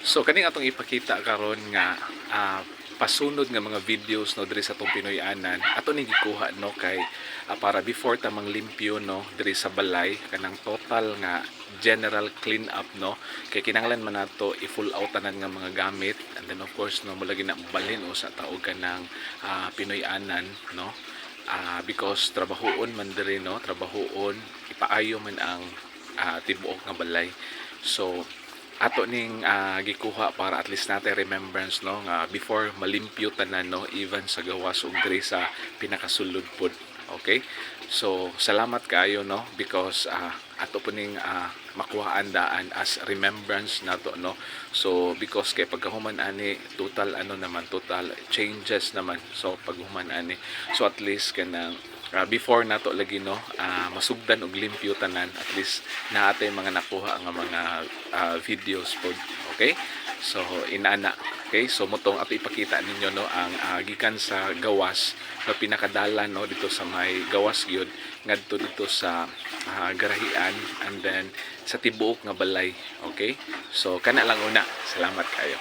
So kaning atong ipakita karon nga pasunod nga mga videos no diri sa atong Pinoy-anan ato ning gikuha no kay para before ta manglimpyo no diri sa balay kanang total nga general clean up no kay kinahanglan man nato i-full out tanan nga mga gamit, and then of course no mulagi na balhin o sa taog kanang Pinoy-anan no because trabahoon man diri no, trabahoon ipaayo man ang tibuok nga balay. So ato ning gikuha para at least natin remembrance no nga before malimpyo tanan no even sa gawas ug diri sa pinakasulod pod. Okay, so salamat kaayo no because ato po ning makuhaan daan as remembrance nato no. So because kay pagkahuman ani total total changes naman, so paghuman ani so at least kanang before nato lagi no masugdan og limpyo tanan, at least naatay mga nakuha nga mga videos pod. Okay, so inana. Okay, so motong ato ipakita ninyo no ang gikan sa gawas no pinakadalan no dito sa may gawas gyud ngadto dito sa garahian, and then sa tibuok nga balay. Okay, so kana lang una, salamat kayo.